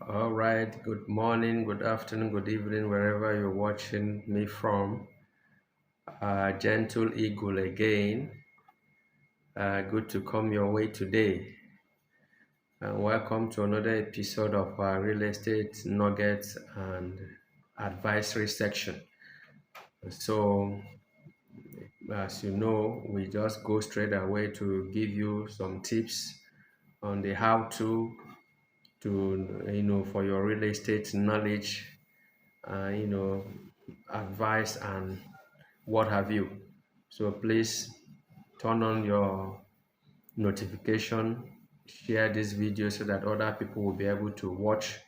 All right, good morning, good afternoon, good evening, wherever you're watching me from. Gentle Eagle again. Good to come your way today. And welcome to another episode of our real estate nuggets and advisory section. So, as you know, we just go straight away to give you some tips on the how to for your real estate knowledge, you know, advice and what have you. So please turn on your notification, share this video so that other people will be able to watch,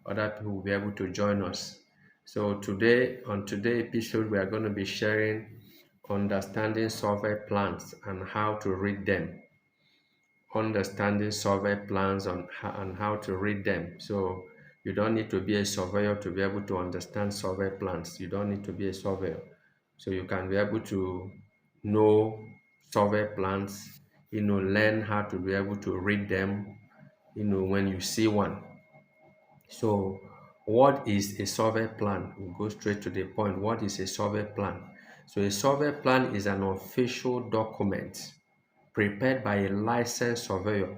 other people will be able to join us. So today, on today's episode, we are going to be sharing understanding survey plans and how to read them. Understanding survey plans and how to read them. So you don't need to be a surveyor to be able to understand survey plans. You don't need to be a surveyor. So you can be able to know survey plans, learn how to be able to read them, when you see one. So what is a survey plan? We'll go straight to the point. What is a survey plan? So a survey plan is an official document prepared by a licensed surveyor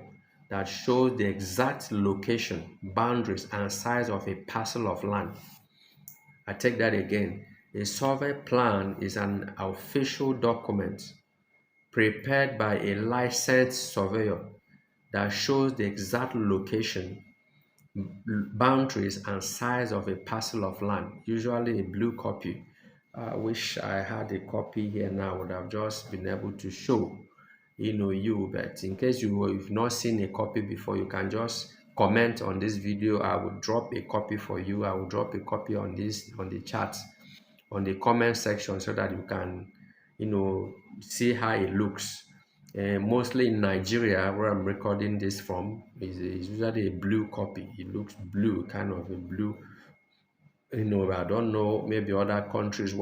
that shows the exact location, boundaries, and size of a parcel of land. I take that again. A survey plan is an official document prepared by a licensed surveyor that shows the exact location, boundaries, and size of a parcel of land, usually a blue copy. I wish I had a copy here now. I would have just been able to show but in case you've not seen a copy before, you can just comment on this video. I will drop a copy for you. I will drop a copy on the chat, on the comment section, so that you can see how it looks. Mostly in Nigeria, where I'm recording this from, is usually a blue copy. It looks blue, kind of a blue. I don't know, maybe other countries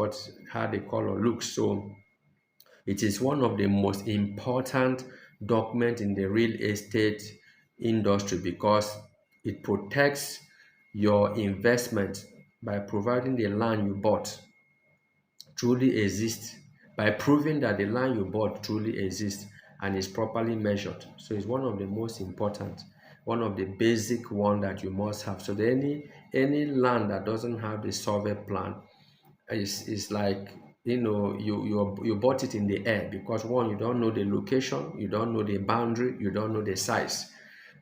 how the color looks. So it is one of the most important documents in the real estate industry because it protects your investment by providing the land you bought truly exists, by proving that the land you bought truly exists and is properly measured. So it's one of the most important, one of the basic one that you must have. So any land that doesn't have the survey plan is like you bought it in the air, because one, you don't know the location, you don't know the boundary, you don't know the size.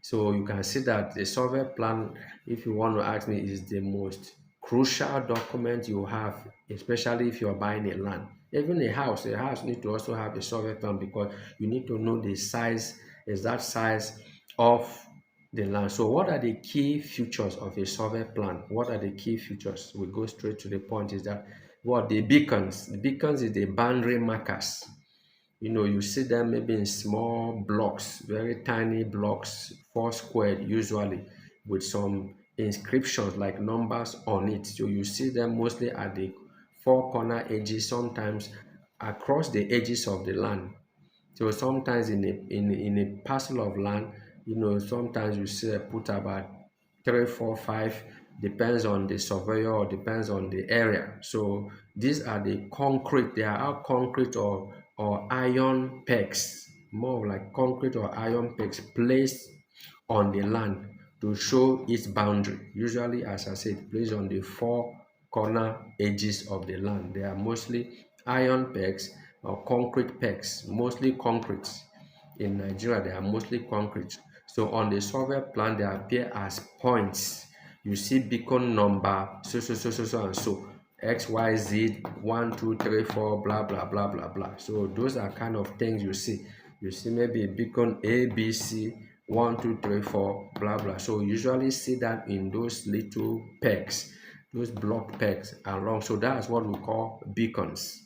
So you can see that the survey plan, if you want to ask me, is the most crucial document you have, especially if you're buying a land. Even a house need to also have a survey plan, because you need to know the size, exact size of the land. So what are the key features of a survey plan? What are the key features? We go straight to the point. Is that what the beacons? The beacons is the boundary markers. You see them maybe in small blocks, very tiny blocks, four squared usually, with some inscriptions like numbers on it. So you see them mostly at the four corner edges, sometimes across the edges of the land. So sometimes in a parcel of land, sometimes you see put about 3, 4, 5, depends on the surveyor or depends on the area. So these are the concrete. They are concrete or iron pegs, more like concrete or iron pegs placed on the land to show its boundary. Usually, as I said, placed on the four corner edges of the land. They are mostly iron pegs or concrete pegs, mostly concrete. In Nigeria, they are mostly concrete. So on the survey plan, they appear as points. You see beacon number, so and so. XYZ 1 2 3 4 blah blah blah blah blah. So those are kind of things you see. You see maybe a beacon ABC 1 2 3 4 blah blah. So you usually see that in those little pegs, those block pegs along. So that's what we call beacons.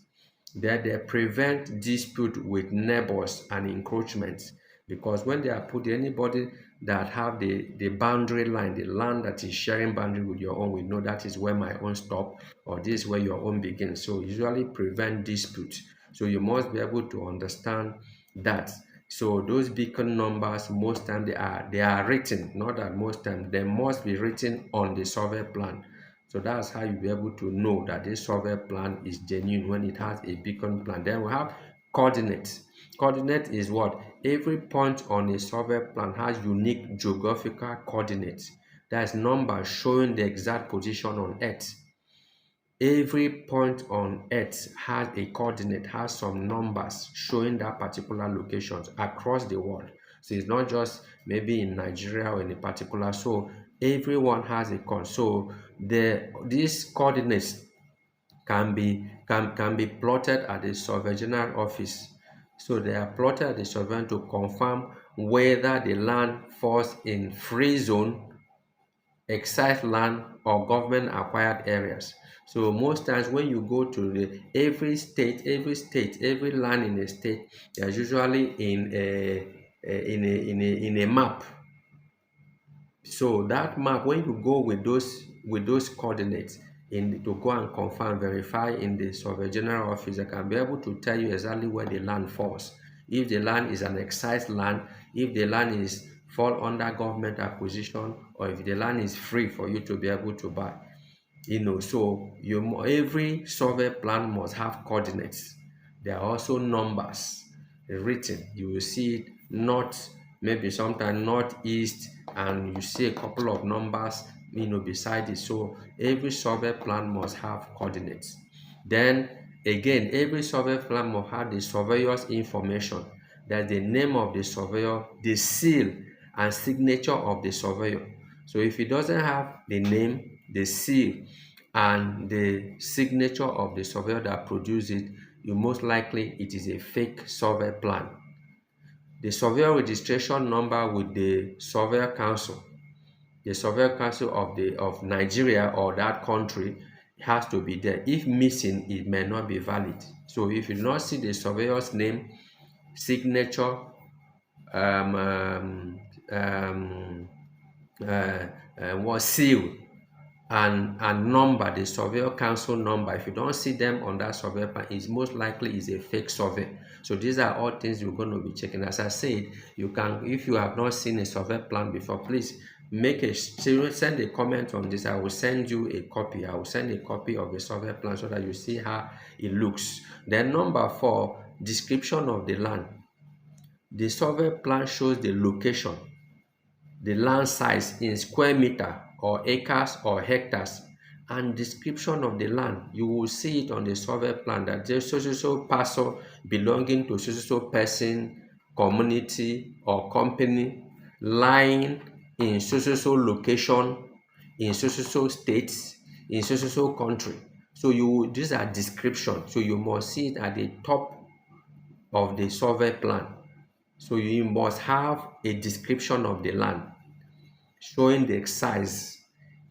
They prevent dispute with neighbors and encroachments, because when they are put, anybody that have the boundary line, the land that is sharing boundary with your own, we know that is where my own stop, or this is where your own begins. So usually prevent dispute. So you must be able to understand that So those beacon numbers, most time they are written, not that most time, they must be written on the survey plan. So that's how you'll be able to know that this survey plan is genuine when it has a beacon plan. Then we have coordinates. Coordinate is what? Every point on a survey plan has unique geographical coordinates. That's numbers showing the exact position on Earth. Every point on Earth has a coordinate, has some numbers showing that particular locations across the world. So it's not just maybe in Nigeria or in a particular. So everyone has a con. So these coordinates can be plotted at the Survey General Office. So they are plotted at the survey to confirm whether the land falls in free zone, excise land, or government acquired areas. So most times when you go to every land in a state, there's usually in a map. So that map, when you go with those coordinates in to go and confirm, verify in the Survey General Office, they can be able to tell you exactly where the land falls. If the land is an excised land, if the land is fall under government acquisition, or if the land is free for you to be able to buy. So every survey plan must have coordinates. There are also numbers written. You will see it north, maybe sometimes northeast, and you see a couple of numbers beside it. So every survey plan must have coordinates. Then again, every survey plan must have the surveyor's information. That's the name of the surveyor, the seal and signature of the surveyor. So if it doesn't have the name, the seal, and the signature of the surveyor that produced it, you most likely it is a fake survey plan. The surveyor registration number with the surveyor council, the surveyor council of Nigeria or that country, has to be there. If missing, it may not be valid. So if you do not see the surveyor's name, signature, was seal, and number, the surveyor council number, if you don't see them on that survey plan, it's most likely is a fake survey. So these are all things you're going to be checking. As I said, you can, if you have not seen a survey plan before, please send a comment on this. I will send you a copy. I will send a copy of the survey plan so that you see how it looks. Then number 4, description of the land. The survey plan shows the location, the land size in square meter or acres or hectares, and description of the land. You will see it on the survey plan that there's so parcel belonging to so person, community, or company lying in so location, in so states, in so country. So these are descriptions. So you must see it at the top of the survey plan. So you must have a description of the land showing the size,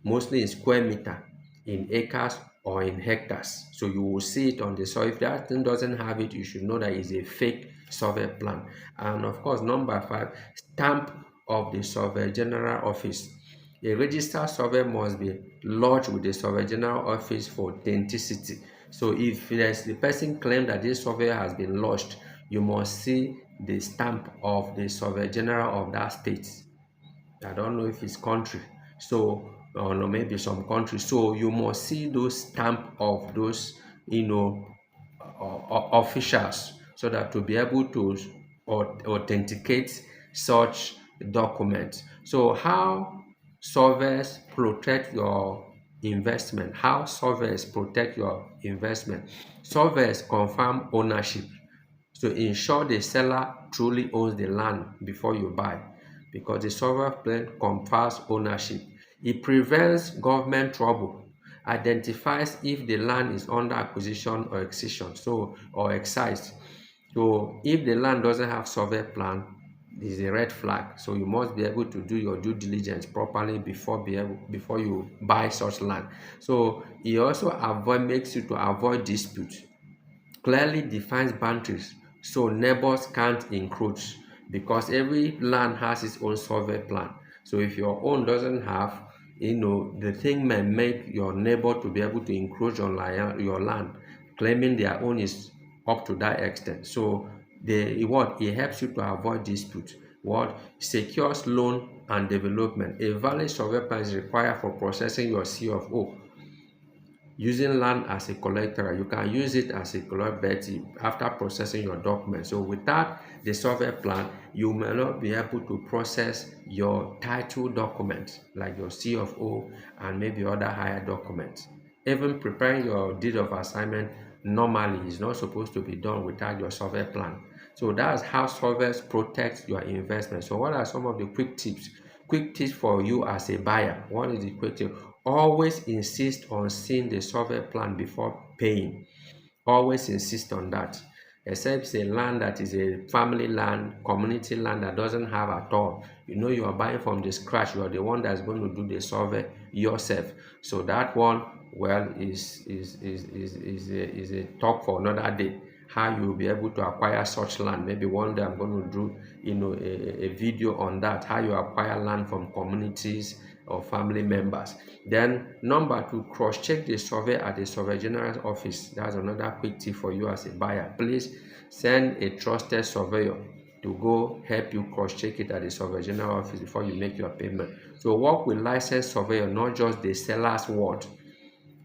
mostly in square meter, in acres or in hectares. So you will see it on the soil. If that thing doesn't have it, you should know that it's a fake survey plan. And of course, number 5, stamp of the Survey General Office. A registered survey must be lodged with the Survey General Office for authenticity. So if the person claims that this survey has been lodged, you must see the stamp of the Survey General of that state. I don't know if it's country, so or no, maybe some country. So you must see those stamp of those officials, so that to be able to authenticate such documents. So how surveys protect your investment? How surveys protect your investment? Surveys confirm ownership. So ensure the seller truly owns the land before you buy, because the survey plan confers ownership. It prevents government trouble, identifies if the land is under acquisition or excision, or excised. So if the land doesn't have survey plan, is a red flag. So you must be able to do your due diligence properly before you buy such land. So it also makes you to avoid dispute. Clearly defines boundaries so neighbors can't encroach, because every land has its own survey plan. So if your own doesn't have, the thing may make your neighbor to be able to encroach on your land, claiming their own is up to that extent. So It helps you to avoid dispute. What secures loan and development. A valid survey plan is required for processing your C of O. Using land as a collateral, you can use it as a collateral after processing your documents. So without the survey plan, you may not be able to process your title documents like your C of O and maybe other higher documents. Even preparing your deed of assignment normally is not supposed to be done without your survey plan. So that's how surveys protect your investment. So what are some of the quick tips? Quick tips for you as a buyer. What is the quick tip? Always insist on seeing the survey plan before paying. Always insist on that. Except it's a land that is a family land, community land that doesn't have at all. You know you are buying from the scratch. You are the one that's going to do the survey yourself. So that one, well, is a talk for another day. How you will be able to acquire such land. Maybe one day I'm going to do, a video on that. How you acquire land from communities or family members. Then number 2, cross-check the survey at the Survey General's office. That's another quick tip for you as a buyer. Please send a trusted surveyor to go help you cross-check it at the Survey General office before you make your payment. So work with licensed surveyor, not just the seller's word.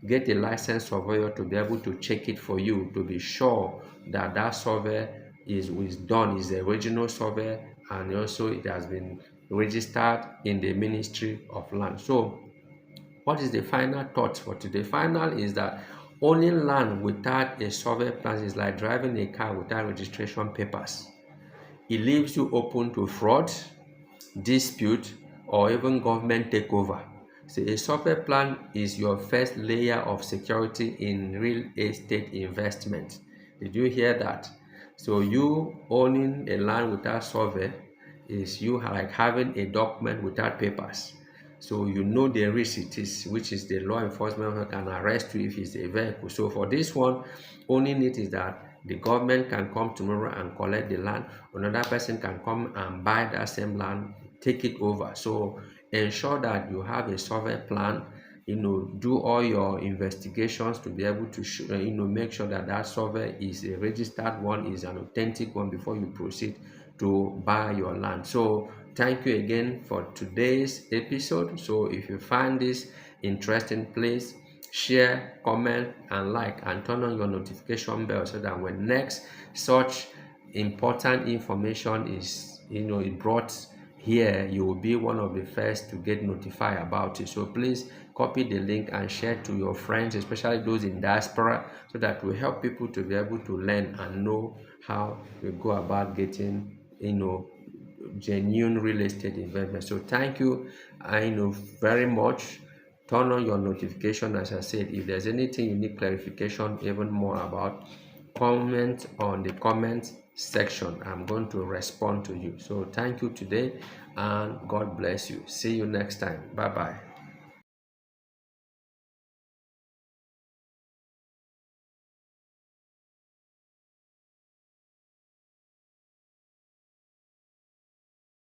Get a licensed surveyor to be able to check it for you, to be sure that that survey is done, is the original survey, and also it has been registered in the Ministry of Land. So what is the final thought for today? Final is that owning land without a survey plan is like driving a car without registration papers. It leaves you open to fraud, dispute, or even government takeover. So a survey plan is your first layer of security in real estate investment. Did you hear that? So you owning a land without survey is you like having a document without papers. So you know the risk it is, which is the law enforcement can arrest you if it's a vehicle. So for this one, owning it is that the government can come tomorrow and collect the land. Another person can come and buy that same land, take it over. So ensure that you have a survey plan. Do all your investigations to be able to make sure that that survey is a registered one, is an authentic one before you proceed to buy your land. So thank you again for today's episode. So if you find this interesting, please share, comment, and like, and turn on your notification bell so that when next such important information is brought here, you will be one of the first to get notified about it. So please copy the link and share to your friends, especially those in diaspora, so that will help people to be able to learn and know how we go about getting genuine real estate investment. So thank you very much. Turn on your notification. As I said, if there's anything you need clarification even more about, comment on the comment section. I'm going to respond to you. So thank you today, and God bless you. See you next time. Bye bye.